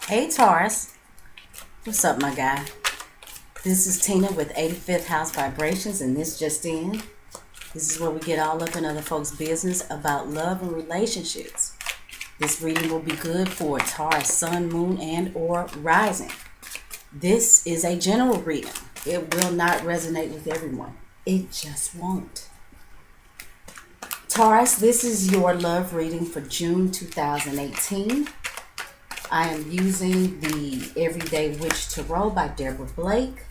Hey Taurus, what's up, my guy? This is Tina with 85th House Vibrations, and this just in. This is where we get all up in other folks' business about love and relationships. This reading will be good for Taurus, Sun, Moon, and or Rising. This is a general reading. It will not resonate with everyone. It just won't. Taurus, this is your love reading for June 2018. I am using the Everyday Witch Tarot by Deborah Blake.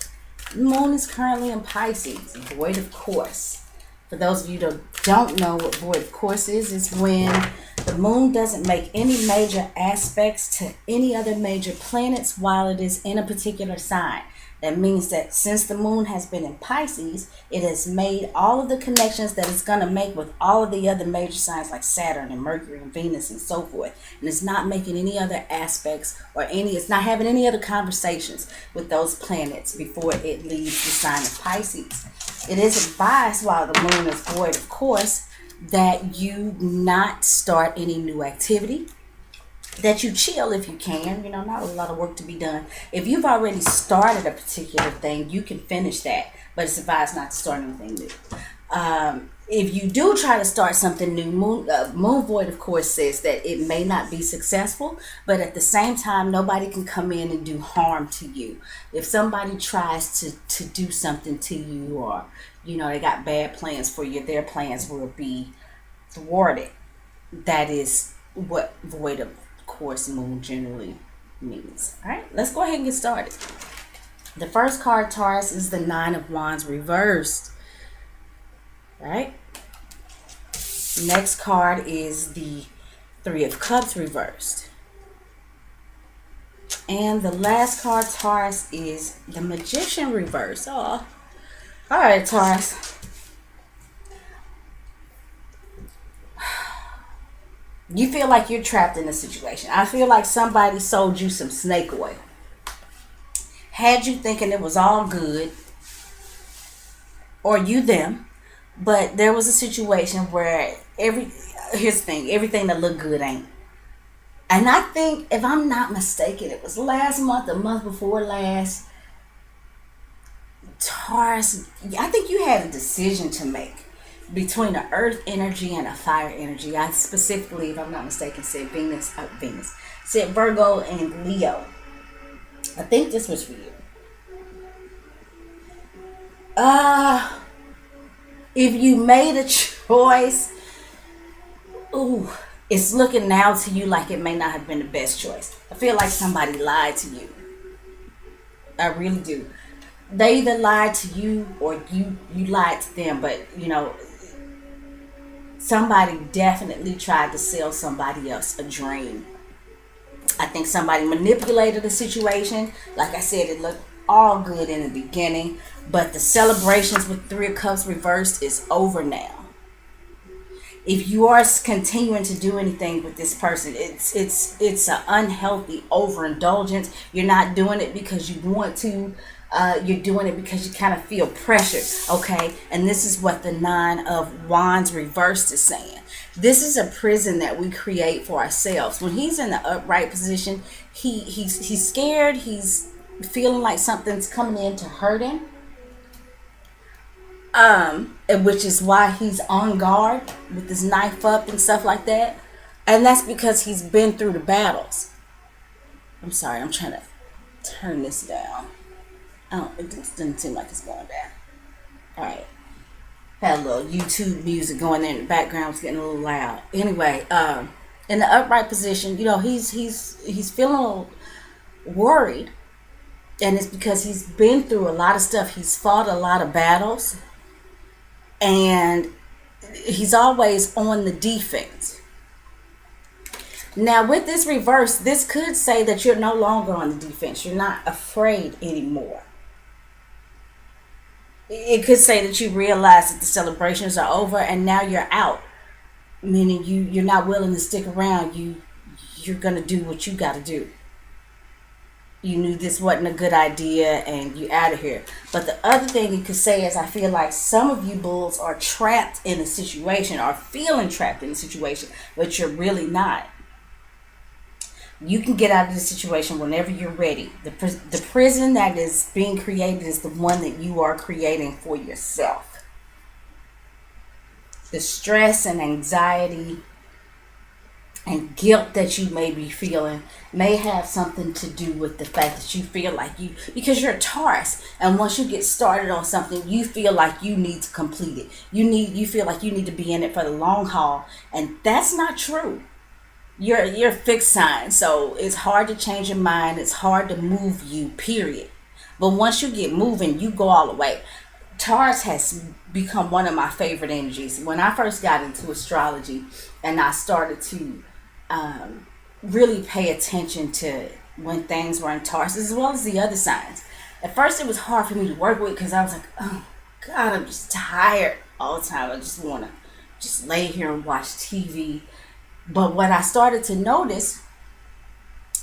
The moon is currently in Pisces, void of course. For those of you that don't know what void of course is when the moon doesn't make any major aspects to any other major planets while it is in a particular sign. That means that since the moon has been in Pisces, it has made all of the connections that it's going to make with all of the other major signs like Saturn and Mercury and Venus and so forth. And it's not making any other aspects it's not having any other conversations with those planets before it leaves the sign of Pisces. It is advised while the moon is void, of course, that you not start any new activity, that you chill if you can, not a lot of work to be done. If you've already started a particular thing, you can finish that, but it's advised not to start anything new. If you do try to start something new, moon void, of course, says that it may not be successful, but at the same time, nobody can come in and do harm to you. If somebody tries to do something to you, or, they got bad plans for you, their plans will be thwarted. That is what void of course moon generally means. All right, let's go ahead and get started. The first card, Taurus, is the Nine of Wands reversed. All right. Next card is the Three of Cups reversed. And the last card, Taurus, is the Magician reversed. Oh, all right, Taurus. You feel like you're trapped in a situation. I feel like somebody sold you some snake oil. Had you thinking it was all good, or you them, but there was a situation where here's the thing, everything that looked good ain't. And I think, if I'm not mistaken, it was last month, the month before last, Taurus, I think you had a decision to make between an earth energy and a fire energy. I specifically, if I'm not mistaken, said said Virgo and Leo. I think this was for you. If you made a choice, it's looking now to you like it may not have been the best choice. I feel like somebody lied to you. I really do. They either lied to you or you lied to them, but somebody definitely tried to sell somebody else a dream. I think somebody manipulated the situation. Like I said, it looked all good in the beginning, but the celebrations with Three of Cups reversed is over now. If you are continuing to do anything with this person, it's an unhealthy overindulgence. You're not doing it because you want to. You're doing it because you kind of feel pressured, okay? And this is what the Nine of Wands reversed is saying. This is a prison that we create for ourselves. When he's in the upright position, he's scared. He's feeling like something's coming in to hurt him. Which is why he's on guard with his knife up and stuff like that. And that's because he's been through the battles. I'm sorry, I'm trying to turn this down. It doesn't seem like it's going down. All right. Had a little YouTube music going there in the background. It's getting a little loud. Anyway, in the upright position, he's feeling a little worried. And it's because he's been through a lot of stuff. He's fought a lot of battles. And he's always on the defense. Now, with this reverse, this could say that you're no longer on the defense. You're not afraid anymore. It could say that you realize that the celebrations are over and now you're out. Meaning you're not willing to stick around. You're going to do what you got to do. You knew this wasn't a good idea and you out of here. But the other thing it could say is I feel like some of you bulls are trapped in a situation or feeling trapped in a situation, but you're really not. You can get out of this situation whenever you're ready. The prison that is being created is the one that you are creating for yourself. The stress and anxiety and guilt that you may be feeling may have something to do with the fact that you feel like because you're a Taurus, and once you get started on something, you feel like you need to complete it. You feel like you need to be in it for the long haul, and that's not true. You're a fixed sign, so it's hard to change your mind. It's hard to move you, period. But once you get moving, you go all the way. Taurus has become one of my favorite energies. When I first got into astrology and I started to really pay attention to when things were in Taurus, as well as the other signs. At first, it was hard for me to work with because I was like, oh, God, I'm just tired all the time. I just want to just lay here and watch TV. But what I started to notice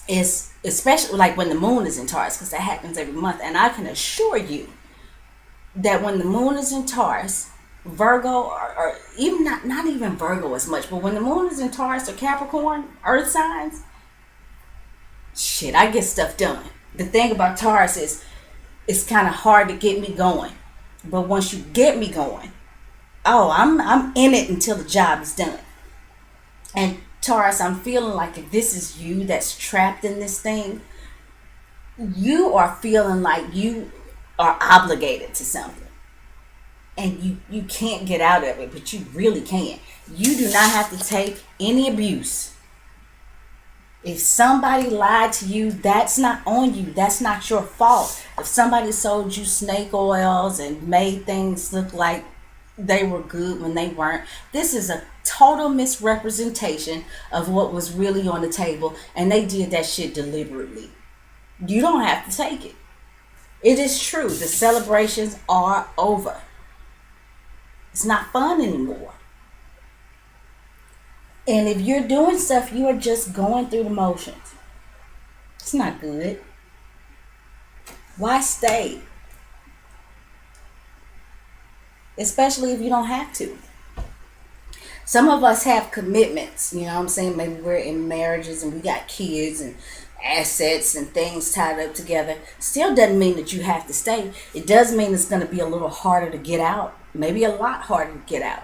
is, especially like when the moon is in Taurus, because that happens every month, and I can assure you that when the moon is in Taurus, Virgo, or even not even Virgo as much, but when the moon is in Taurus or Capricorn, earth signs, shit, I get stuff done. The thing about Taurus is it's kind of hard to get me going. But once you get me going, oh, I'm in it until the job is done. And Taurus, I'm feeling like if this is you that's trapped in this thing, you are feeling like you are obligated to something. And you can't get out of it, but you really can. You do not have to take any abuse. If somebody lied to you, that's not on you. That's not your fault. If somebody sold you snake oils and made things look like they were good when they weren't, this is a total misrepresentation of what was really on the table, and they did that shit deliberately. You don't have to take it. It is true. The celebrations are over. It's not fun anymore. And if you're doing stuff, you are just going through the motions. It's not good. Why stay? Especially if you don't have to. Some of us have commitments, you know what I'm saying? Maybe we're in marriages and we got kids and assets and things tied up together. Still doesn't mean that you have to stay. It does mean it's going to be a little harder to get out. Maybe a lot harder to get out.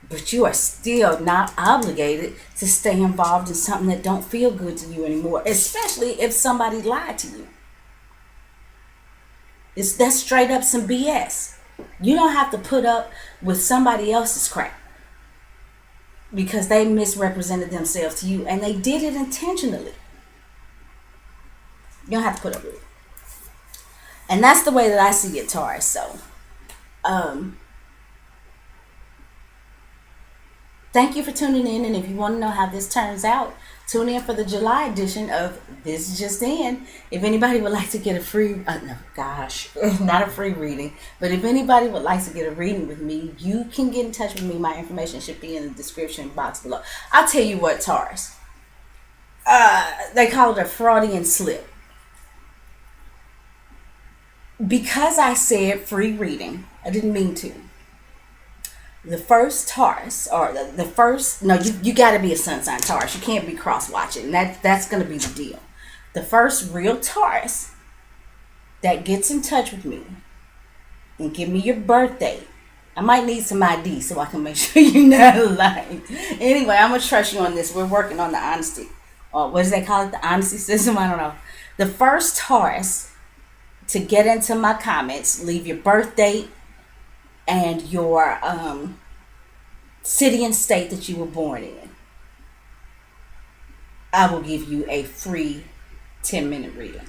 But you are still not obligated to stay involved in something that don't feel good to you anymore, especially if somebody lied to you. That's straight up some BS. You don't have to put up with somebody else's crap because they misrepresented themselves to you, and they did it intentionally. You don't have to put up with it. And that's the way that I see it, Taurus. So, thank you for tuning in. And if you want to know how this turns out, tune in for the July edition of This Just In. If anybody would like to get a free, not a free reading, but if anybody would like to get a reading with me, you can get in touch with me. My information should be in the description box below. I'll tell you what, Taurus. They call it a Freudian slip. Because I said free reading, I didn't mean to. The first Taurus, or the first, no, you got to be a sun sign Taurus. You can't be cross-watching. That's going to be the deal. The first real Taurus that gets in touch with me and give me your birthday. I might need some ID so I can make sure you're not lying. Anyway, I'm going to trust you on this. We're working on the honesty. Or what does they call it? The honesty system? I don't know. The first Taurus to get into my comments, leave your birth date and your city and state that you were born in. I will give you a free 10-minute reading.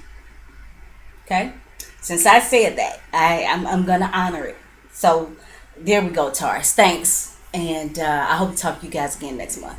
Okay? Since I said that, I'm going to honor it. So there we go, Taurus. Thanks. And I hope to talk to you guys again next month.